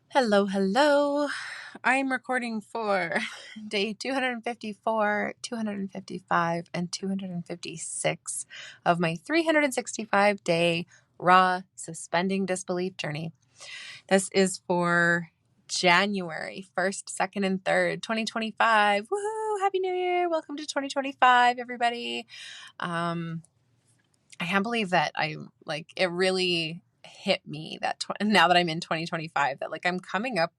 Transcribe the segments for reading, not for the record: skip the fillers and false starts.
Hello, hello. I'm recording for day 254, 255, and 256 of my 365-day raw suspending disbelief journey. This is for January 1st, 2nd, and 3rd, 2025. Woohoo! Happy New Year! Welcome to 2025, everybody. I can't believe that it really hit me that now that I'm in 2025, that I'm coming up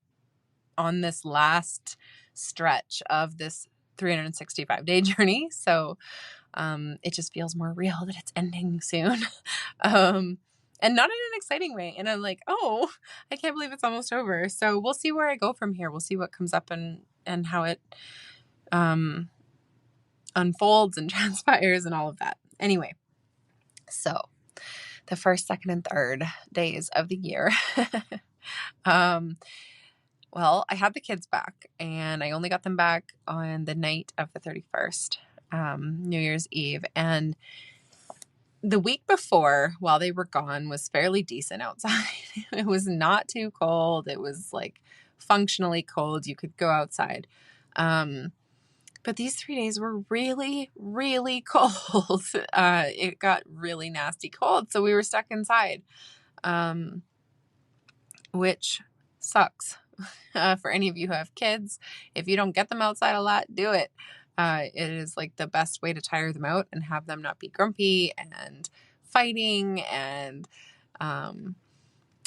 on this last stretch of this 365-day journey. So it just feels more real that it's ending soon. And not in an exciting way. And I'm like, oh, I can't believe it's almost over. So we'll see where I go from here. We'll see what comes up and how it unfolds and transpires and all of that. Anyway, so the first, second, and third days of the year. Well, I had the kids back, and I only got them back on the night of the 31st, New Year's Eve. And the week before, while they were gone, was fairly decent outside. It was not too cold. It was functionally cold. You could go outside. But these 3 days were really, really cold. It got really nasty cold. So we were stuck inside, which sucks. For any of you who have kids, if you don't get them outside a lot, do it. It is the best way to tire them out and have them not be grumpy and fighting and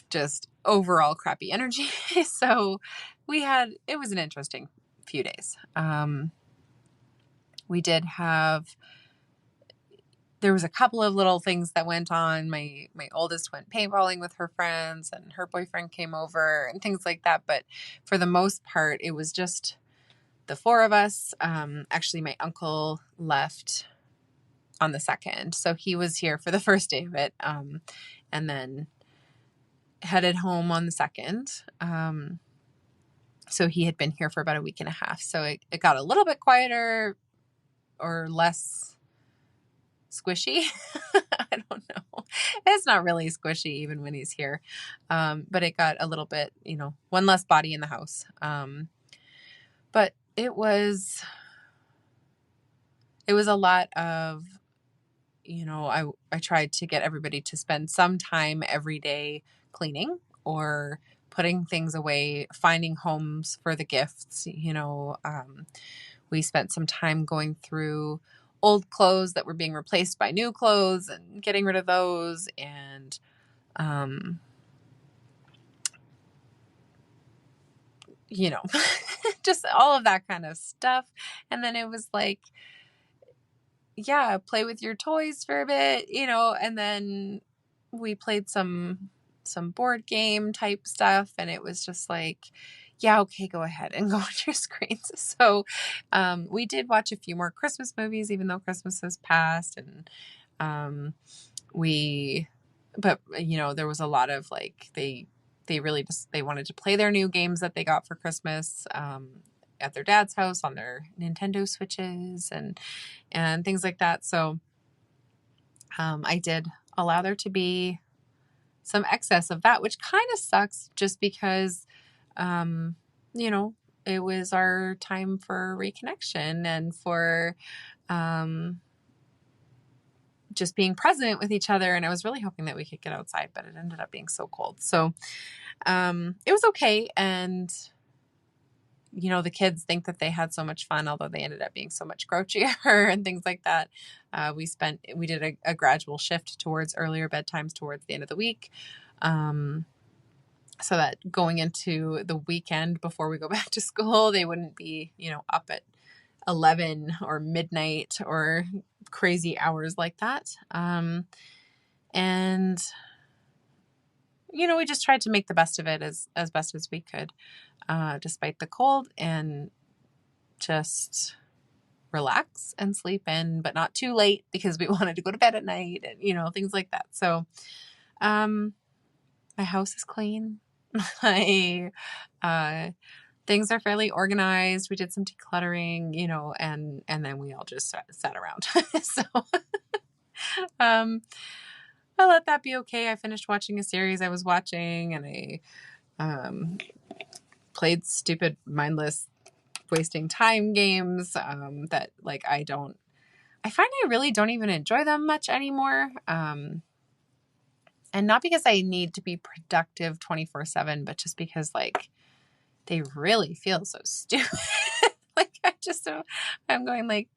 just overall crappy energy. So it was an interesting few days. There was a couple of little things that went on. My oldest went paintballing with her friends, and her boyfriend came over and things like that. But for the most part, it was just the four of us. Actually, my uncle left on the 2nd. So he was here for the first day of it, and then headed home on the 2nd. So he had been here for about a week and a half. So it got a little bit quieter or less squishy. I don't know. It's not really squishy even when he's here. But it got a little bit, one less body in the house. But it was a lot of, I tried to get everybody to spend some time every day cleaning or putting things away, finding homes for the gifts. We spent some time going through old clothes that were being replaced by new clothes and getting rid of those, and just all of that kind of stuff. And then it was play with your toys for a bit, and then we played some board game type stuff, and it was just okay, go ahead and go on your screens. So we did watch a few more Christmas movies, even though Christmas has passed, and there was a lot of they really just, they wanted to play their new games that they got for Christmas at their dad's house on their Nintendo Switches and things like that. So I did allow there to be some excess of that, which kind of sucks just because, it was our time for reconnection and for just being present with each other. And I was really hoping that we could get outside, but it ended up being so cold. So it was okay. And the kids think that they had so much fun, although they ended up being so much grouchier and things like that. We did a gradual shift towards earlier bedtimes towards the end of the week. So that going into the weekend before we go back to school, they wouldn't be, up at 11 or midnight or crazy hours like that. And we just tried to make the best of it as best as we could, despite the cold, and just relax and sleep in, but not too late because we wanted to go to bed at night and, things like that. So, my house is clean. Things are fairly organized. We did some decluttering, and then we all just sat around. So, I let that be okay. I finished watching a series I was watching, and played stupid, mindless, wasting time games that like I find I really don't even enjoy them much anymore. And not because I need to be productive 24/7, but just because like they really feel so stupid. Like I'm going like,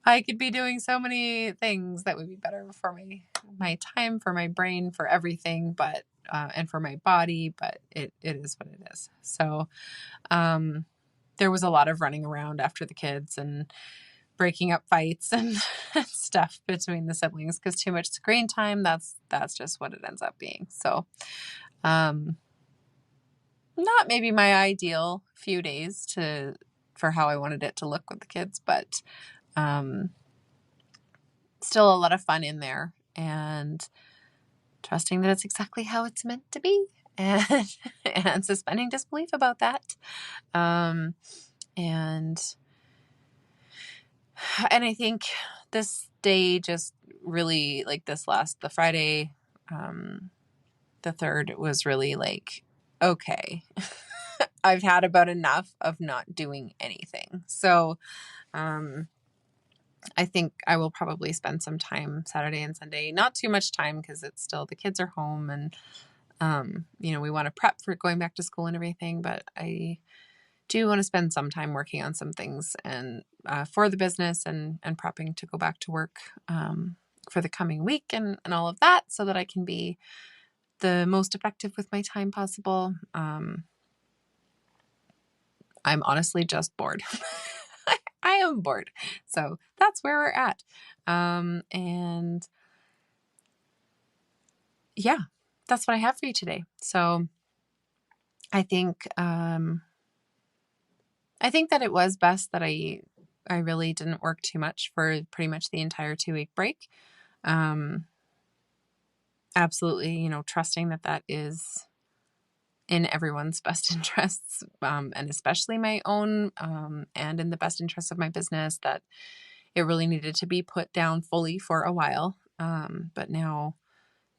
I could be doing so many things that would be better for my time, for my brain, for everything, but and for my body, but it is what it is. So there was a lot of running around after the kids and breaking up fights and stuff between the siblings because too much screen time, that's just what it ends up being. So not maybe my ideal few days for how I wanted it to look with the kids, but still a lot of fun in there and trusting that it's exactly how it's meant to be and and suspending disbelief about that. And I think this day just really like the Friday, the 3rd was really like, okay, I've had about enough of not doing anything. So, I think I will probably spend some time Saturday and Sunday, not too much time because it's still the kids are home and, we want to prep for going back to school and everything, but I do want to spend some time working on some things and for the business and prepping to go back to work for the coming week and all of that so that I can be the most effective with my time possible. I'm honestly just bored. I am bored. So that's where we're at. And yeah, that's what I have for you today. So I think that it was best that I really didn't work too much for pretty much the entire 2-week break. Absolutely, trusting that is in everyone's best interests, and especially my own, and in the best interest of my business, that it really needed to be put down fully for a while. But now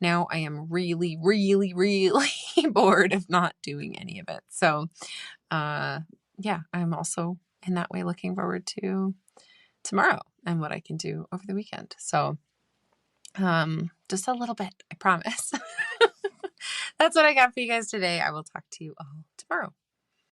I am really, really, really bored of not doing any of it. So, yeah, I'm also in that way looking forward to tomorrow and what I can do over the weekend. So, just a little bit, I promise. That's what I got for you guys today. I will talk to you all tomorrow.